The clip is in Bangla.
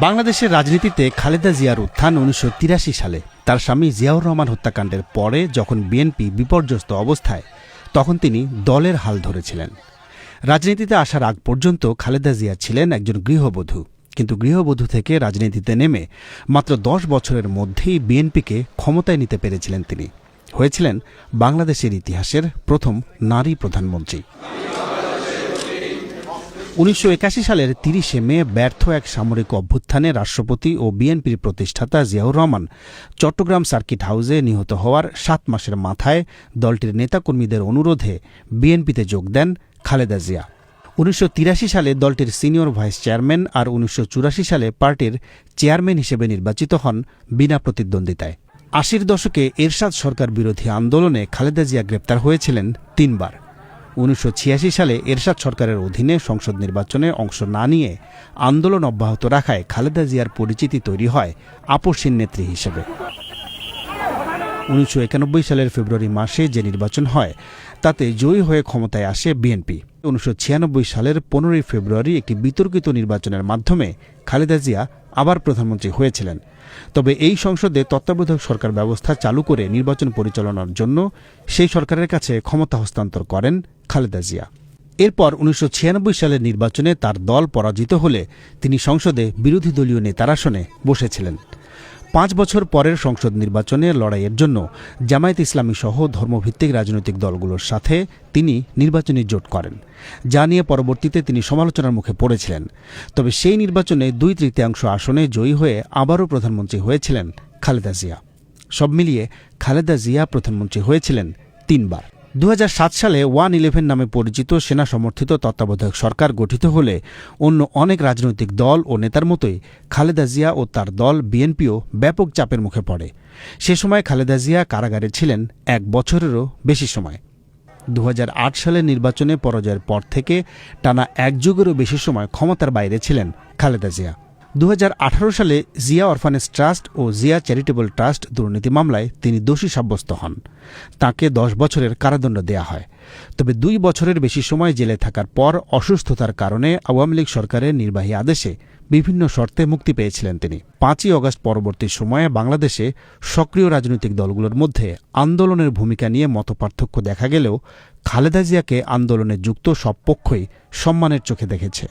বাংলাদেশের রাজনীতিতে খালেদা জিয়ার উত্থান ১৯৮৩ সালে তার স্বামী জিয়াউর রহমান হত্যাকাণ্ডের পরে যখন বিএনপি বিপর্যস্ত অবস্থায় তখন তিনি দলের হাল ধরেছিলেন। রাজনীতিতে আসার আগ পর্যন্ত খালেদা জিয়া ছিলেন একজন গৃহবধূ, কিন্তু গৃহবধূ থেকে রাজনীতিতে নেমে মাত্র ১০ বছরের মধ্যেই বিএনপিকে ক্ষমতায় নিতে পেরেছিলেন তিনি। হয়েছিলেন বাংলাদেশের ইতিহাসের প্রথম নারী প্রধানমন্ত্রী। ১৯৮১ সালের ৩০ মে ব্যর্থ এক সামরিক অভ্যুত্থানে রাষ্ট্রপতি ও বিএনপির প্রতিষ্ঠাতা জিয়াউর রহমান চট্টগ্রাম সার্কিট হাউসে নিহত হওয়ার ৭ মাসের মাথায় দলটির নেতাকর্মীদের অনুরোধে বিএনপিতে যোগ দেন খালেদা জিয়া। ১৯৮৩ সালে দলটির সিনিয়র ভাইস চেয়ারম্যান আর ১৯৮৪ সালে পার্টির চেয়ারম্যান হিসেবে নির্বাচিত হন বিনা প্রতিদ্বন্দ্বিতায়। ৮০ দশকে এরশাদ সরকার বিরোধী আন্দোলনে খালেদা জিয়া গ্রেপ্তার হয়েছিলেন ৩ বার। ১৯৮৬ সালে এরশাদ সরকারের অধীনে সংসদ নির্বাচনে অংশ না নিয়ে আন্দোলন অব্যাহত রাখায় খালেদা জিয়ার পরিচিতি তৈরি হয় আপসহীন নেত্রী হিসেবে। ১৯৯১ সালের ফেব্রুয়ারি মাসে যে নির্বাচন হয় তাতে জয়ী হয়ে ক্ষমতায় আসে বিএনপি। ১৯৯৬ সালের ১৫ ফেব্রুয়ারি একটি বিতর্কিত নির্বাচনের মাধ্যমে খালেদা জিয়া আবার প্রধানমন্ত্রী হয়েছিলেন। তবে এই সংসদে তত্ত্বাবধায়ক সরকার ব্যবস্থা চালু করে নির্বাচন পরিচালনার জন্য সেই সরকারের কাছে ক্ষমতা হস্তান্তর করেন খালেদা জিয়া। এরপর ১৯৯৬ সালের নির্বাচনে তার দল পরাজিত হলে তিনি সংসদে বিরোধী দলীয় নেতার আসনে বসেছিলেন। ৫ বছর পরের সংসদ নির্বাচনে লড়াইয়ের জন্য জামায়াত ইসলামী সহ ধর্মভিত্তিক রাজনৈতিক দলগুলোর সাথে তিনি নির্বাচনী জোট করেন, যা নিয়ে পরবর্তীতে তিনি সমালোচনার মুখে পড়েছিলেন। তবে সেই নির্বাচনে ২/৩ আসনে জয়ী হয়ে আবারও প্রধানমন্ত্রী হয়েছিলেন খালেদা জিয়া। সব মিলিয়ে খালেদা জিয়া প্রধানমন্ত্রী হয়েছিলেন ৩ বার। ২০০৭ সালে 1-11 নামে পরিচিত সেনা সমর্থিত তত্ত্বাবধায়ক সরকার গঠিত হলে অন্য অনেক রাজনৈতিক দল ও নেতার মতোই খালেদা জিয়া ও তার দল বিএনপিও ব্যাপক চাপের মুখে পড়ে। সে সময় খালেদা জিয়া কারাগারে ছিলেন ১ বছরেরও বেশি সময়। ২০০৮ সালের নির্বাচনে পরাজয়ের পর থেকে টানা ১ যুগেরও বেশি সময় ক্ষমতার বাইরে ছিলেন খালেদা জিয়া। ২০১৮ সালে জিয়া অরফানেজ ট্রাস্ট ও জিয়া চ্যারিটেবল ট্রাস্ট দুর্নীতি মামলায় তিনি দোষী সাব্যস্ত হন। তাঁকে ১০ বছরের কারাদণ্ড দেয়া হয়। তবে ২ বছরের বেশি সময় জেলে থাকার পর অসুস্থতার কারণে আওয়ামী লীগ সরকারের নির্বাহী আদেশে বিভিন্ন শর্তে মুক্তি পেয়েছিলেন তিনি। ৫ই অগস্ট পরবর্তী সময়ে বাংলাদেশে সক্রিয় রাজনৈতিক দলগুলোর মধ্যে আন্দোলনের ভূমিকা নিয়ে মতপার্থক্য দেখা গেলেও খালেদা জিয়াকে আন্দোলনে যুক্ত সব পক্ষই সম্মানের চোখে দেখেছে।